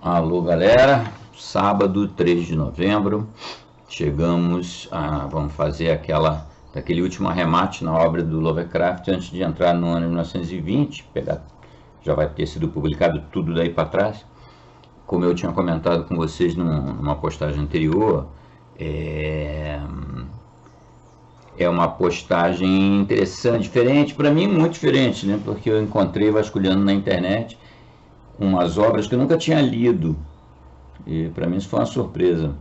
Alô, galera. Sábado, 3 de novembro, chegamos a... vamos fazer aquele último arremate na obra do Lovecraft antes de entrar no ano 1920, já vai ter sido publicado tudo daí para trás. Como eu tinha comentado com vocês numa postagem anterior, é uma postagem interessante, diferente, para mim muito diferente, né? Porque eu encontrei vasculhando na internet umas obras que eu nunca tinha lido, e para mim isso foi uma surpresa.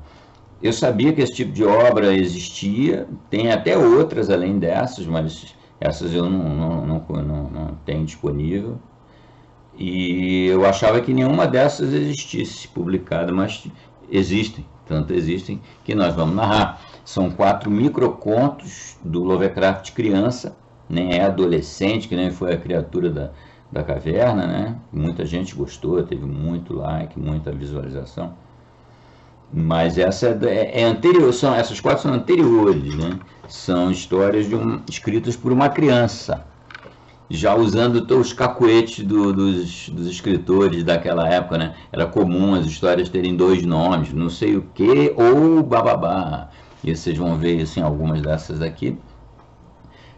Eu sabia que esse tipo de obra existia, tem até outras além dessas, mas essas eu não tenho disponível. E eu achava que nenhuma dessas existisse publicada, mas existem, tanto existem que nós vamos narrar. São 4 microcontos do Lovecraft criança, nem é adolescente, que nem foi a criatura da caverna, né? Muita gente gostou, teve muito like, muita visualização. Mas essa é anterior, essas 4 são anteriores, né? São histórias escritas por uma criança, já usando os cacuetes dos escritores daquela época, né? Era comum as histórias terem 2 nomes, não sei o que ou bababá. E vocês vão ver assim, algumas dessas aqui.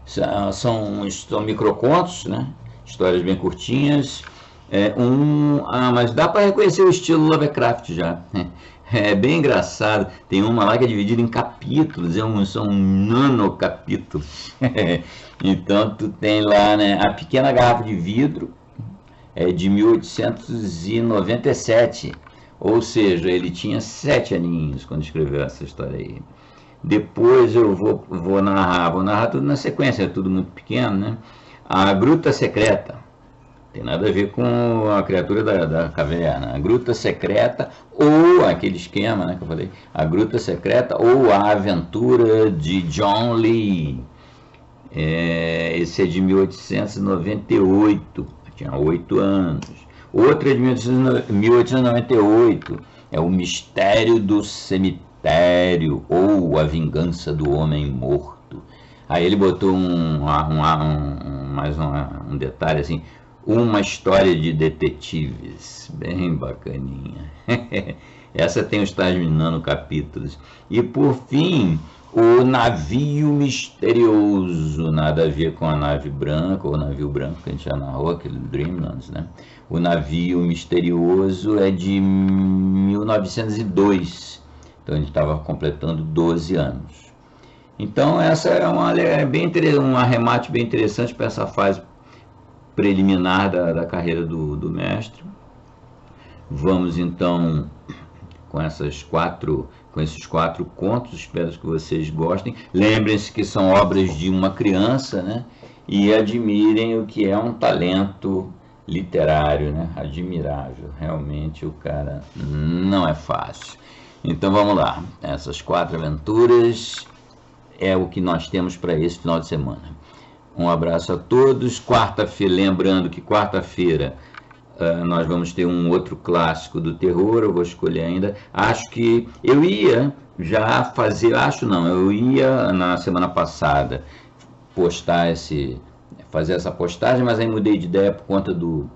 São microcontos, né? Histórias bem curtinhas. Mas dá para reconhecer o estilo Lovecraft já. É bem engraçado. Tem uma lá que é dividida em capítulos, são nanocapítulos. Então tu tem lá, né, a Pequena Garrafa de Vidro, é de 1897. Ou seja, ele tinha 7 aninhos quando escreveu essa história aí. Depois eu vou narrar tudo na sequência, é tudo muito pequeno, né? A Gruta Secreta. Tem nada a ver com a criatura da caverna. A Gruta Secreta, ou aquele esquema, né, que eu falei, a Gruta Secreta ou a Aventura de John Lee. Esse é de 1898, eu tinha 8 anos. Outra é de 1898, é O Mistério do Cemitério, ou A Vingança do Homem Morto. Aí ele botou mais um detalhe assim, uma história de detetives, bem bacaninha. Essa tem os tais nanocapítulos. E por fim, O Navio Misterioso, nada a ver com a nave branca, ou o navio branco que a gente já narrou, aquele Dreamlands, né? O Navio Misterioso é de 1902, então a gente estava completando 12 anos. Então essa é um arremate bem interessante para essa fase preliminar da carreira do mestre. Vamos então com esses 4 contos, espero que vocês gostem. Lembrem-se que são obras de uma criança, né? E admirem o que é um talento literário, né? Admirável, realmente o cara não é fácil. Então vamos lá, essas 4 aventuras é o que nós temos para esse final de semana. Um abraço a todos. Lembrando que quarta-feira nós vamos ter um outro clássico do terror, eu vou escolher ainda. Acho que eu ia já fazer, eu ia na semana passada fazer essa postagem, mas aí mudei de ideia por conta do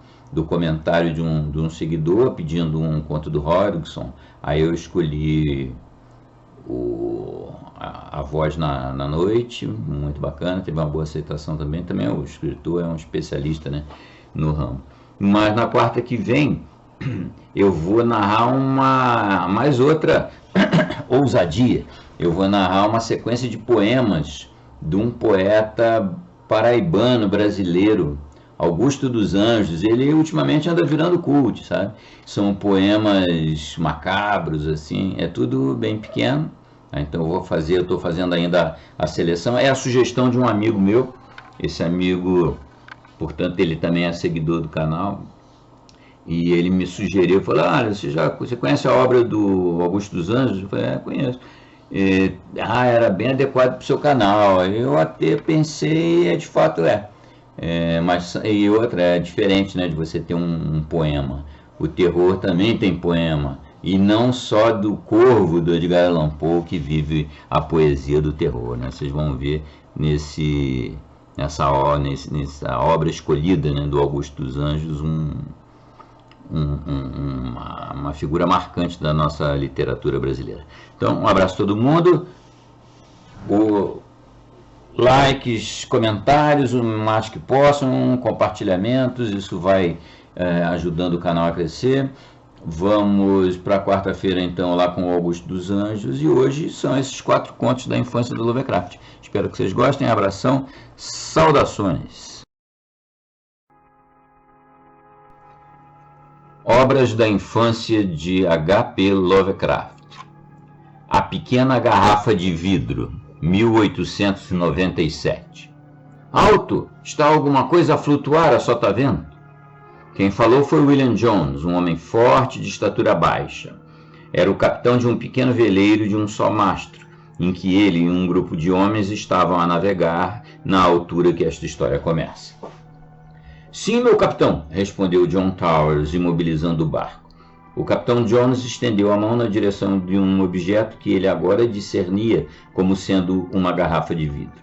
comentário de um seguidor pedindo um conto do Hodgson. Aí eu escolhi a Voz na Noite, muito bacana, teve uma boa aceitação também o escritor é um especialista, né, no ramo. Mas na quarta que vem eu vou narrar mais outra ousadia. Eu vou narrar uma sequência de poemas de um poeta paraibano brasileiro, Augusto dos Anjos. Ele ultimamente anda virando cult, sabe? São poemas macabros, assim, é tudo bem pequeno. Então eu estou fazendo ainda a seleção. É a sugestão de um amigo meu. Esse amigo, portanto, ele também é seguidor do canal. E ele me sugeriu, falou, você conhece a obra do Augusto dos Anjos? Eu falei, conheço. Era bem adequado para o seu canal. Eu até pensei, de fato mas e outra, é diferente, né, de você ter um poema. O terror também tem poema. E não só do Corvo, do Edgar Allan Poe, que vive a poesia do terror, né? Vocês vão ver nessa obra escolhida, né, do Augusto dos Anjos, uma figura marcante da nossa literatura brasileira. Então, um abraço a todo mundo. Likes, comentários, o mais que possam, compartilhamentos, isso vai ajudando o canal a crescer. Vamos para quarta-feira, então, lá com o Augusto dos Anjos, e hoje são esses 4 contos da infância do Lovecraft. Espero que vocês gostem, abração, saudações! Obras da infância de H.P. Lovecraft. A Pequena Garrafa de Vidro, 1897. Alto! Está alguma coisa a flutuar, só tá vendo? Quem falou foi William Jones, um homem forte de estatura baixa. Era o capitão de um pequeno veleiro de um só mastro, em que ele e um grupo de homens estavam a navegar na altura que esta história começa. Sim, meu capitão, respondeu John Towers, imobilizando o barco. O capitão Jones estendeu a mão na direção de um objeto que ele agora discernia como sendo uma garrafa de vidro.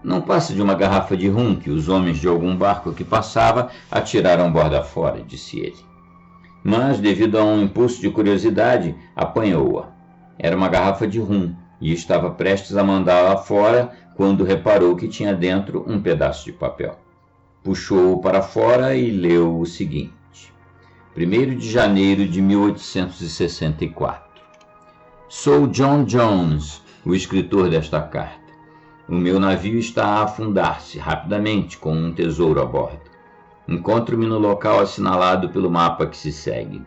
Não passa de uma garrafa de rum que os homens de algum barco que passava atiraram borda fora, disse ele. Mas, devido a um impulso de curiosidade, apanhou-a. Era uma garrafa de rum e estava prestes a mandá-la fora quando reparou que tinha dentro um pedaço de papel. Puxou-o para fora e leu o seguinte: 1º de janeiro de 1864. Sou John Jones, o escritor desta carta. O meu navio está a afundar-se rapidamente com um tesouro a bordo. Encontro-me no local assinalado pelo mapa que se segue.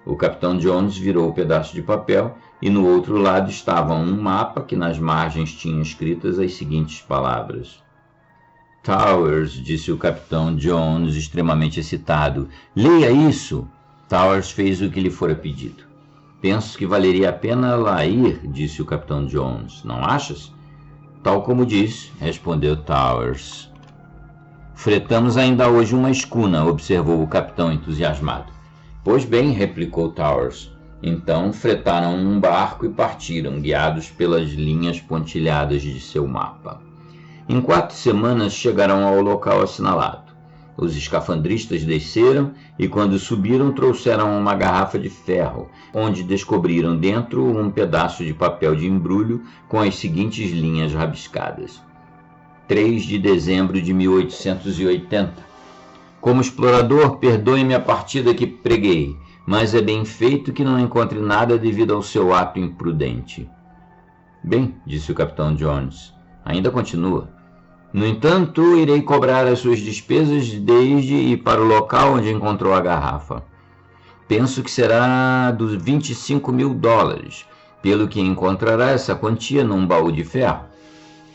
O capitão Jones virou o pedaço de papel e no outro lado estava um mapa que nas margens tinha escritas as seguintes palavras. Towers, disse o capitão Jones, extremamente excitado. Leia isso! Towers fez o que lhe fora pedido. Penso que valeria a pena lá ir, disse o capitão Jones. Não achas? Tal como diz, respondeu Towers. Fretamos ainda hoje uma escuna, observou o capitão entusiasmado. Pois bem, replicou Towers. Então fretaram um barco e partiram, guiados pelas linhas pontilhadas de seu mapa. Em 4 semanas chegaram ao local assinalado. Os escafandristas desceram e, quando subiram, trouxeram uma garrafa de ferro, onde descobriram dentro um pedaço de papel de embrulho com as seguintes linhas rabiscadas. 3 de dezembro de 1880. Como explorador, perdoe-me a partida que preguei, mas é bem feito que não encontre nada devido ao seu ato imprudente. Bem, disse o capitão Jones, ainda continua. No entanto, irei cobrar as suas despesas desde e para o local onde encontrou a garrafa. Penso que será dos $25.000, pelo que encontrará essa quantia num baú de ferro.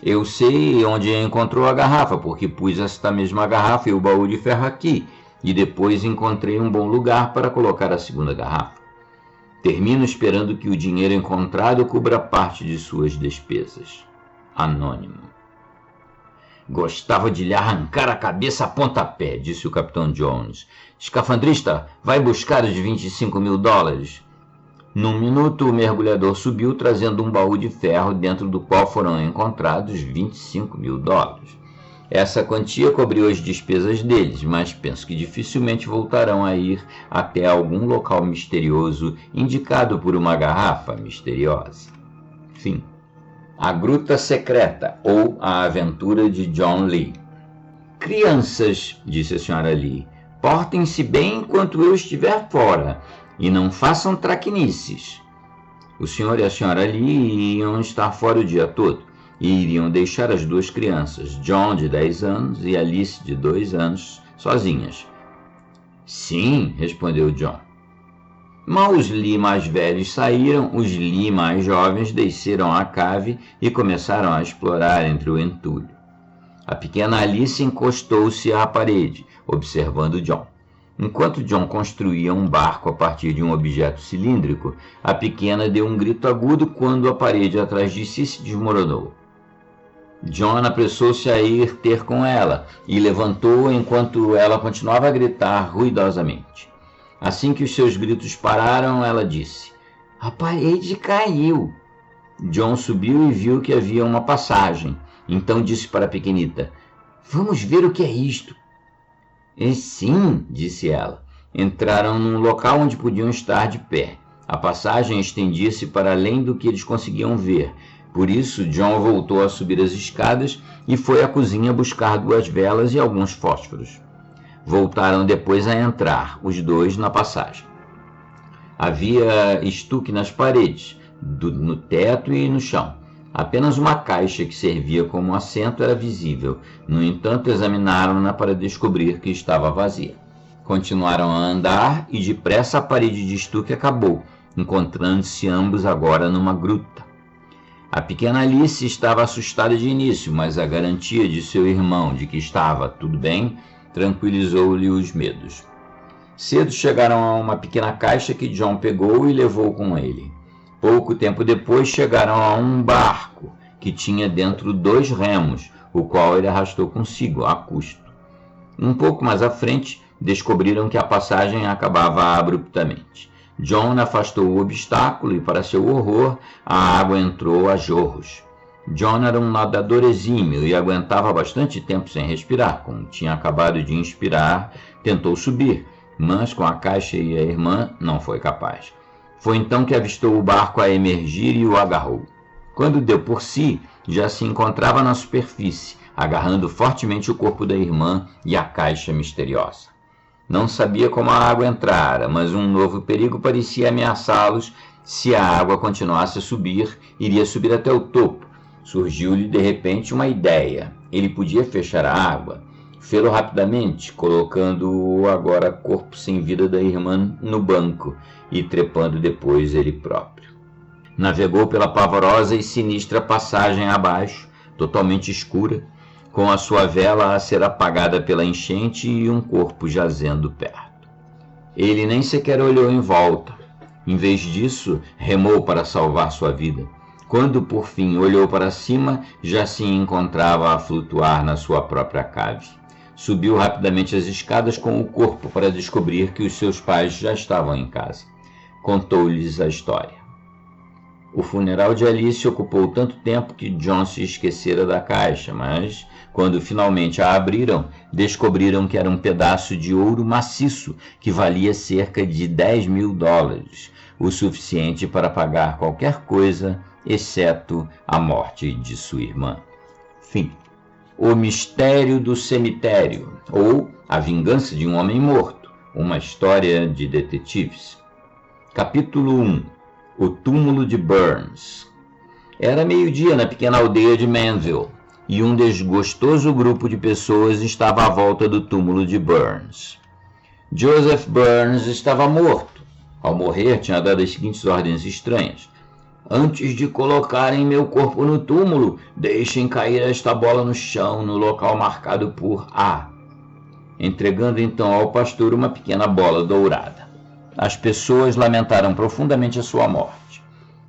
Eu sei onde encontrou a garrafa, porque pus esta mesma garrafa e o baú de ferro aqui, e depois encontrei um bom lugar para colocar a segunda garrafa. Termino esperando que o dinheiro encontrado cubra parte de suas despesas. Anônimo. Gostava de lhe arrancar a cabeça a pontapé, disse o capitão Jones. Escafandrista, vai buscar os $25.000. Num minuto, o mergulhador subiu, trazendo um baú de ferro, dentro do qual foram encontrados $25.000. Essa quantia cobriu as despesas deles, mas penso que dificilmente voltarão a ir até algum local misterioso indicado por uma garrafa misteriosa. Fim. A Gruta Secreta, ou A Aventura de John Lee. Crianças, disse a senhora Lee, portem-se bem enquanto eu estiver fora, e não façam traquinices. O senhor e a senhora Lee iam estar fora o dia todo, e iriam deixar as 2 crianças, John, de 10 anos, e Alice, de 2 anos, sozinhas. Sim, respondeu John. Mal os Lee mais velhos saíram, os Lee mais jovens desceram à cave e começaram a explorar entre o entulho. A pequena Alice encostou-se à parede, observando John. Enquanto John construía um barco a partir de um objeto cilíndrico, a pequena deu um grito agudo quando a parede atrás de si se desmoronou. John apressou-se a ir ter com ela e levantou-a enquanto ela continuava a gritar ruidosamente. Assim que os seus gritos pararam, ela disse, a parede caiu. John subiu e viu que havia uma passagem. Então disse para a pequenita, vamos ver o que é isto. Sim, disse ela. entraram num local onde podiam estar de pé. A passagem estendia-se para além do que eles conseguiam ver. Por isso, John voltou a subir as escadas e foi à cozinha buscar 2 velas e alguns fósforos. Voltaram depois a entrar, os dois, na passagem. Havia estuque nas paredes, no teto e no chão. Apenas uma caixa que servia como assento era visível. No entanto, examinaram-na para descobrir que estava vazia. Continuaram a andar e depressa a parede de estuque acabou, encontrando-se ambos agora numa gruta. A pequena Alice estava assustada de início, mas a garantia de seu irmão de que estava tudo bem tranquilizou-lhe os medos. Cedo chegaram a uma pequena caixa que John pegou e levou com ele. Pouco tempo depois chegaram a um barco que tinha dentro 2 remos, o qual ele arrastou consigo, a custo. Um pouco mais à frente, descobriram que a passagem acabava abruptamente. John afastou o obstáculo e, para seu horror, a água entrou a jorros. John era um nadador exímio e aguentava bastante tempo sem respirar. Como tinha acabado de inspirar, tentou subir, mas com a caixa e a irmã não foi capaz. Foi então que avistou o barco a emergir e o agarrou. Quando deu por si, já se encontrava na superfície, agarrando fortemente o corpo da irmã e a caixa misteriosa. Não sabia como a água entrara, mas um novo perigo parecia ameaçá-los. Se a água continuasse a subir, iria subir até o topo. Surgiu-lhe de repente uma ideia. Ele podia fechar a água. Fê-lo rapidamente, colocando o agora corpo sem vida da irmã no banco e trepando depois ele próprio. Navegou pela pavorosa e sinistra passagem abaixo, totalmente escura, com a sua vela a ser apagada pela enchente e um corpo jazendo perto. Ele nem sequer olhou em volta. Em vez disso, remou para salvar sua vida. Quando, por fim, olhou para cima, já se encontrava a flutuar na sua própria cave. Subiu rapidamente as escadas com o corpo para descobrir que os seus pais já estavam em casa. Contou-lhes a história. O funeral de Alice ocupou tanto tempo que John se esquecera da caixa, mas, quando finalmente a abriram, descobriram que era um pedaço de ouro maciço que valia cerca de $10.000, o suficiente para pagar qualquer coisa, exceto a morte de sua irmã. Fim. O Mistério do Cemitério, ou A Vingança de um Homem Morto, uma história de detetives. Capítulo 1. O Túmulo de Burns. Era meio-dia na pequena aldeia de Manville, e um desgostoso grupo de pessoas estava à volta do túmulo de Burns. Joseph Burns estava morto. Ao morrer, tinha dado as seguintes ordens estranhas: antes de colocarem meu corpo no túmulo, deixem cair esta bola no chão, no local marcado por A, entregando então ao pastor uma pequena bola dourada. As pessoas lamentaram profundamente a sua morte.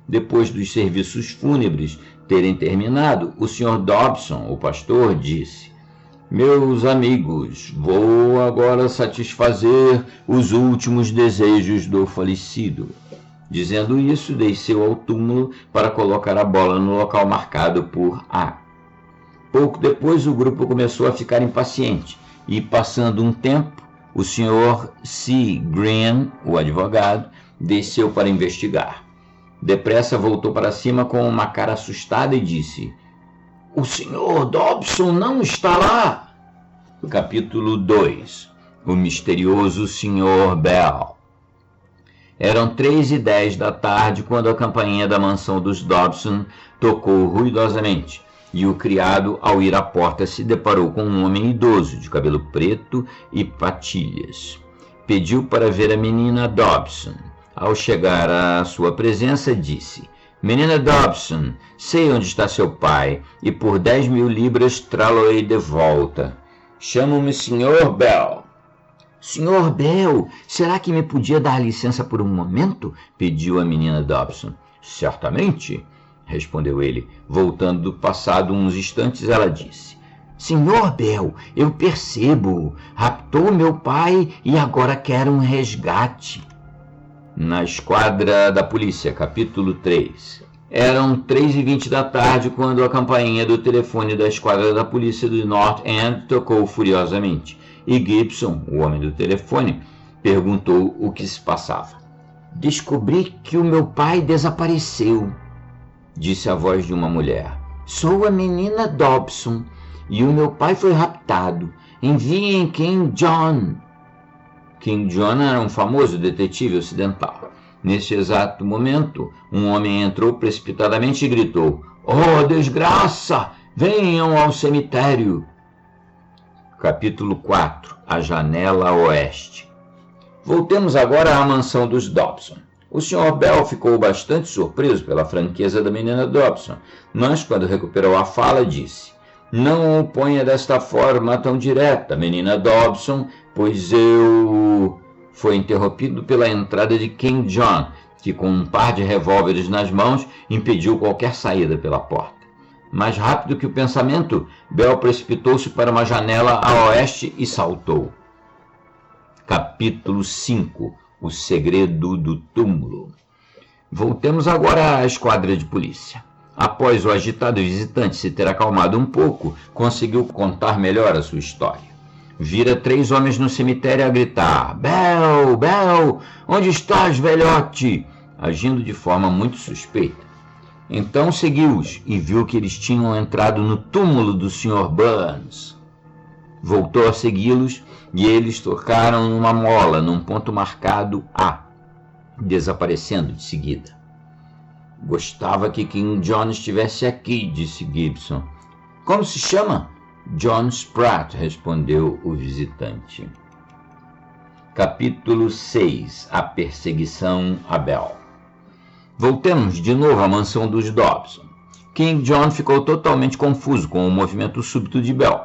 Depois dos serviços fúnebres terem terminado, o Sr. Dobson, o pastor, disse: meus amigos, vou agora satisfazer os últimos desejos do falecido. Dizendo isso, desceu ao túmulo para colocar a bola no local marcado por A. Pouco depois, o grupo começou a ficar impaciente e, passando um tempo, o Sr. C. Green, o advogado, desceu para investigar. Depressa voltou para cima com uma cara assustada e disse: o Sr. Dobson não está lá. Capítulo 2. O misterioso Sr. Bell. Eram 3:10 da tarde quando a campainha da mansão dos Dobson tocou ruidosamente, e o criado, ao ir à porta, se deparou com um homem idoso, de cabelo preto e patilhas. Pediu para ver a menina Dobson. Ao chegar à sua presença, disse: menina Dobson, sei onde está seu pai, e por 10.000 libras trá-lo-ei de volta. Chamo-me Sr. Bell. Sr. Bell, será que me podia dar licença por um momento? Pediu a menina Dobson. Certamente, respondeu ele. Voltando do passado uns instantes, ela disse: Sr. Bell, eu percebo. Raptou meu pai e agora quer um resgate. Na esquadra da polícia, capítulo 3. Eram 3:20 da tarde quando a campainha do telefone da esquadra da polícia do North End tocou furiosamente. E Gibson, o homem do telefone, perguntou o que se passava. Descobri que o meu pai desapareceu, disse a voz de uma mulher. Sou a menina Dobson e o meu pai foi raptado. Enviem King John. King John era um famoso detetive ocidental. Neste exato momento, um homem entrou precipitadamente e gritou: Oh, desgraça! Venham ao cemitério! Capítulo 4. A Janela Oeste. Voltemos agora à mansão dos Dobson. O Sr. Bell ficou bastante surpreso pela franqueza da menina Dobson, mas quando recuperou a fala, disse: Não o ponha desta forma tão direta, menina Dobson, pois eu... Foi interrompido pela entrada de King John, que com um par de revólveres nas mãos impediu qualquer saída pela porta. Mais rápido que o pensamento, Bell precipitou-se para uma janela a oeste e saltou. Capítulo 5. O segredo do túmulo. Voltemos agora à esquadra de polícia. Após o agitado visitante se ter acalmado um pouco, conseguiu contar melhor a sua história. Vira 3 homens no cemitério a gritar: Bell, Bell, onde estás, velhote? Agindo de forma muito suspeita. Então seguiu-os e viu que eles tinham entrado no túmulo do Sr. Burns. Voltou a segui-los e eles tocaram numa mola num ponto marcado A, desaparecendo de seguida. Gostava que King John estivesse aqui, disse Gibson. Como se chama? John Spratt, respondeu o visitante. Capítulo 6. A perseguição a Bell. Voltemos de novo à mansão dos Dobson. King John ficou totalmente confuso com o movimento súbito de Bell,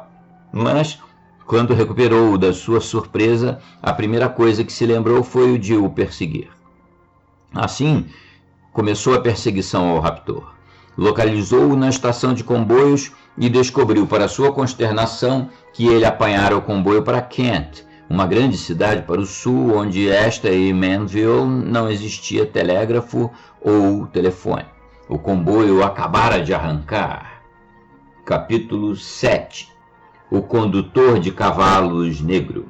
mas, quando recuperou da sua surpresa, a primeira coisa que se lembrou foi o de o perseguir. Assim, começou a perseguição ao raptor. Localizou-o na estação de comboios e descobriu, para sua consternação, que ele apanhara o comboio para Kent, uma grande cidade para o sul, onde esta e Manville não existia telégrafo ou telefone. O comboio acabara de arrancar. Capítulo 7. O condutor de cavalos negro.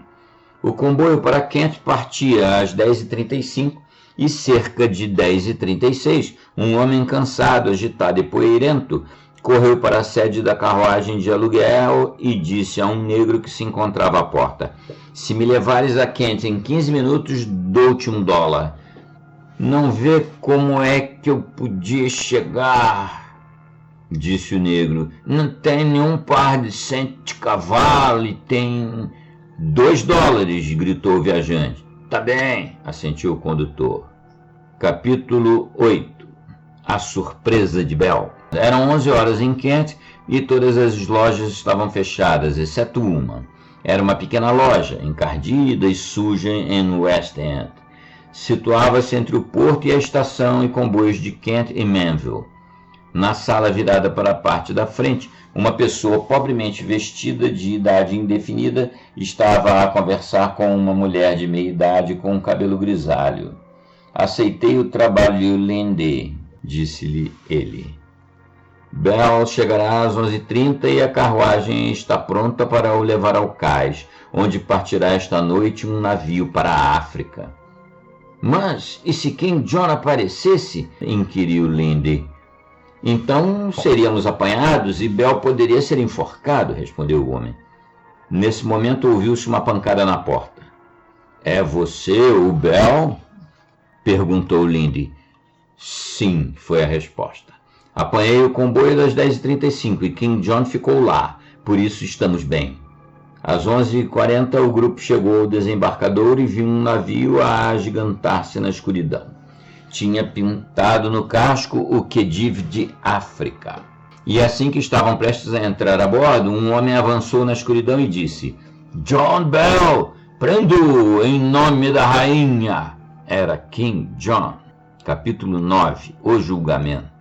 O comboio para Kent partia às 10h35 e cerca de 10h36, um homem cansado, agitado e poeirento correu para a sede da carruagem de aluguel e disse a um negro que se encontrava à porta: Se me levares a Kent em 15 minutos, dou-te $1. Não vê como é que eu podia chegar? Disse o negro. Não tem nenhum par de 100 de cavalo e tem $2, gritou o viajante. Tá bem, assentiu o condutor. Capítulo 8. A surpresa de Bell. Eram 11 horas em Kent e todas as lojas estavam fechadas, exceto uma. Era uma pequena loja, encardida e suja em West End. Situava-se entre o porto e a estação e comboios de Kent e Manville. Na sala virada para a parte da frente, uma pessoa pobremente vestida de idade indefinida estava a conversar com uma mulher de meia idade com um cabelo grisalho. Aceitei o trabalho, Lindy, disse-lhe ele. Bell chegará às 11h30 e a carruagem está pronta para o levar ao cais, onde partirá esta noite um navio para a África. Mas, e se King John aparecesse? Inquiriu Lindy. Então seríamos apanhados e Bell poderia ser enforcado, respondeu o homem. Nesse momento ouviu-se uma pancada na porta. É você, o Bell? Perguntou Lindy. Sim, foi a resposta. Apanhei o comboio das 10h35 e King John ficou lá, por isso estamos bem. Às 11h40 o grupo chegou ao desembarcador e viu um navio a agigantar-se na escuridão. Tinha pintado no casco o Khedive de África. E assim que estavam prestes a entrar a bordo, um homem avançou na escuridão e disse: John Bell, prendo-o em nome da rainha. Era King John. Capítulo 9. O julgamento.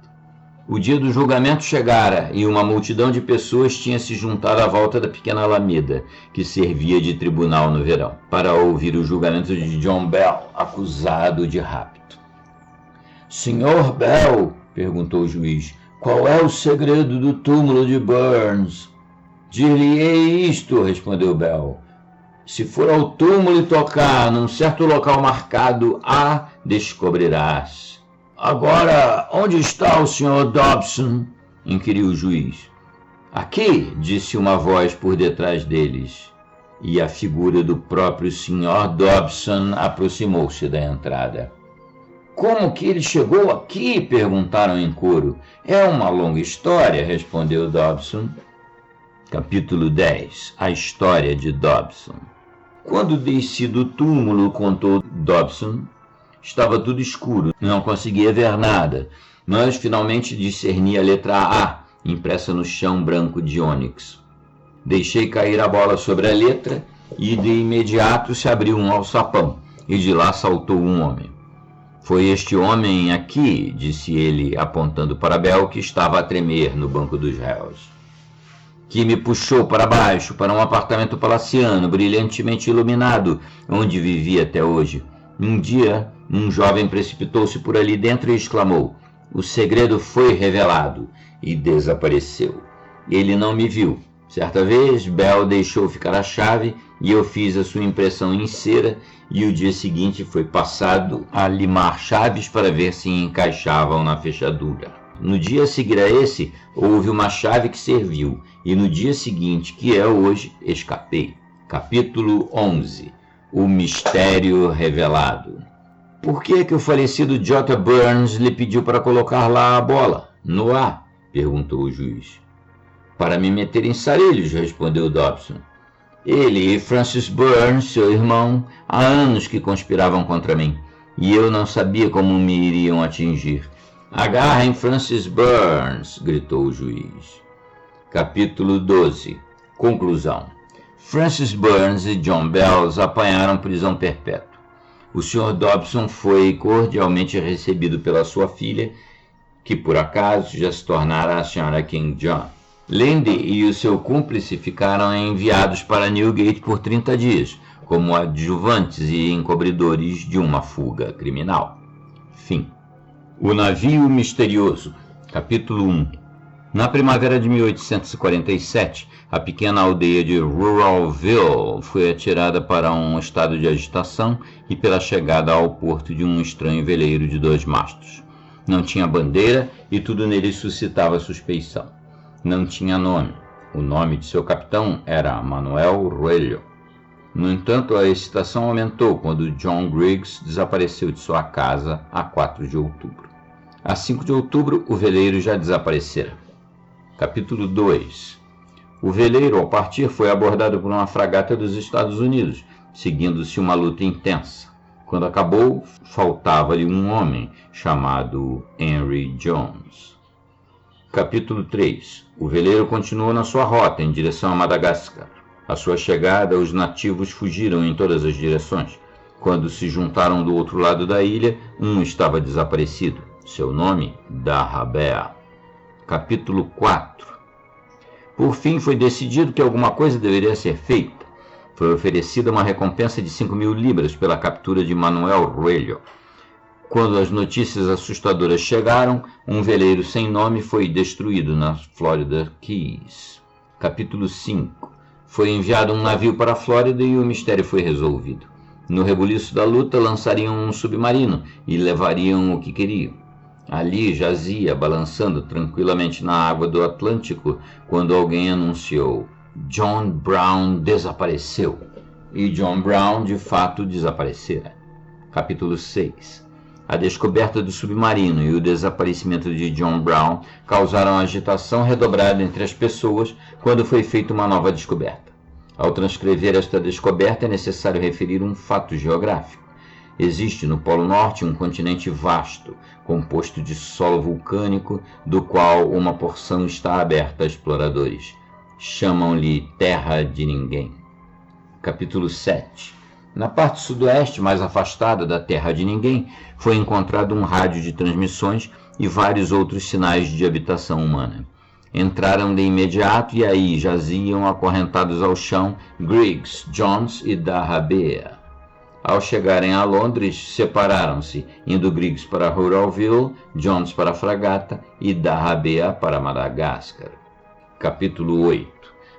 O dia do julgamento chegara e uma multidão de pessoas tinha se juntado à volta da pequena alameda, que servia de tribunal no verão, para ouvir o julgamento de John Bell, acusado de rapto. Senhor Bell, perguntou o juiz, qual é o segredo do túmulo de Burns? Dir-lhe-ei isto, respondeu Bell. Se for ao túmulo e tocar num certo local marcado, a descobrirás. Agora, onde está o Sr. Dobson? Inquiriu o juiz. Aqui, disse uma voz por detrás deles, e a figura do próprio Sr. Dobson aproximou-se da entrada. Como que ele chegou aqui? Perguntaram em coro. É uma longa história, respondeu Dobson. Capítulo 10. A história de Dobson. Quando desci do túmulo, contou Dobson, estava tudo escuro, não conseguia ver nada, mas finalmente discerni a letra A, impressa no chão branco de ônix. Deixei cair a bola sobre a letra e de imediato se abriu um alçapão, e de lá saltou um homem. Foi este homem aqui, disse ele, apontando para Bel, que estava a tremer no banco dos réus, que me puxou para baixo, para um apartamento palaciano, brilhantemente iluminado, onde vivi até hoje. Um dia, um jovem precipitou-se por ali dentro e exclamou: o segredo foi revelado, e desapareceu. Ele não me viu. Certa vez, Bel deixou ficar a chave e eu fiz a sua impressão em cera, e o dia seguinte foi passado a limar chaves para ver se encaixavam na fechadura. No dia a seguir a esse, houve uma chave que serviu, e no dia seguinte, que é hoje, escapei. Capítulo 11. O mistério revelado. Por que o falecido J. Burns lhe pediu para colocar lá a bola? No A? Perguntou o juiz. Para me meter em sarilhos, respondeu Dobson. Ele e Francis Burns, seu irmão, há anos que conspiravam contra mim, e eu não sabia como me iriam atingir. Agarrem Francis Burns, gritou o juiz. Capítulo 12. Conclusão. Francis Burns e John Bells apanharam prisão perpétua. O Sr. Dobson foi cordialmente recebido pela sua filha, que por acaso já se tornara a Sra. King John. Lindy e o seu cúmplice ficaram enviados para Newgate por 30 dias, como adjuvantes e encobridores de uma fuga criminal. Fim. O navio misterioso. Capítulo 1. Na primavera de 1847, a pequena aldeia de Ruralville foi atirada para um estado de agitação e pela chegada ao porto de um estranho veleiro de 2 mastros. Não tinha bandeira e tudo nele suscitava suspeição. Não tinha nome. O nome de seu capitão era Manuel Roelho. No entanto, a excitação aumentou quando John Griggs desapareceu de sua casa a 4 de outubro. A 5 de outubro, o veleiro já desaparecera. Capítulo 2. O veleiro, ao partir, foi abordado por uma fragata dos Estados Unidos, seguindo-se uma luta intensa. Quando acabou, faltava-lhe um homem, chamado Henry Jones. Capítulo 3. O veleiro continuou na sua rota em direção a Madagascar. À sua chegada, os nativos fugiram em todas as direções. Quando se juntaram do outro lado da ilha, um estava desaparecido. Seu nome, Darrabea. Capítulo 4. Por fim, foi decidido que alguma coisa deveria ser feita. Foi oferecida uma recompensa de 5.000 libras pela captura de Manuel Roelho. Quando as notícias assustadoras chegaram, um veleiro sem nome foi destruído nas Florida Keys. Capítulo 5. Foi enviado um navio para a Flórida e o mistério foi resolvido. No rebuliço da luta, lançariam um submarino e levariam o que queriam. Ali jazia, balançando tranquilamente na água do Atlântico, quando alguém anunciou: John Brown desapareceu. E John Brown, de fato, desaparecera. Capítulo 6. A descoberta do submarino e o desaparecimento de John Brown causaram agitação redobrada entre as pessoas quando foi feita uma nova descoberta. Ao transcrever esta descoberta é necessário referir um fato geográfico. Existe no Polo Norte um continente vasto, composto de solo vulcânico, do qual uma porção está aberta a exploradores. Chamam-lhe Terra de Ninguém. Capítulo 7. Na parte sudoeste, mais afastada da Terra de Ninguém, foi encontrado um rádio de transmissões e vários outros sinais de habitação humana. Entraram de imediato e aí jaziam acorrentados ao chão Griggs, Jones e Darrabea. Ao chegarem a Londres, separaram-se, indo Griggs para Ruralville, Jones para a fragata e Darrabea para Madagascar. Capítulo 8.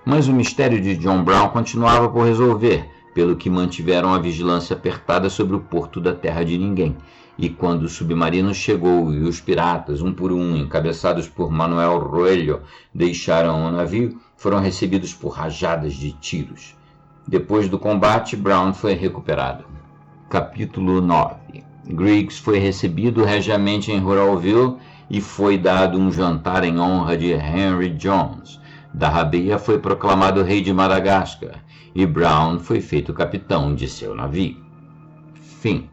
Mas o mistério de John Brown continuava por resolver. pelo que mantiveram a vigilância apertada sobre o porto da Terra de Ninguém. E quando o submarino chegou e os piratas, um por um, encabeçados por Manuel Roelho, deixaram o navio, foram recebidos por rajadas de tiros. Depois do combate, Brown foi recuperado. Capítulo 9. Griggs foi recebido regiamente em Ruralville e foi dado um jantar em honra de Henry Jones. Darrabia foi proclamado rei de Madagascar e Brown foi feito capitão de seu navio. Fim.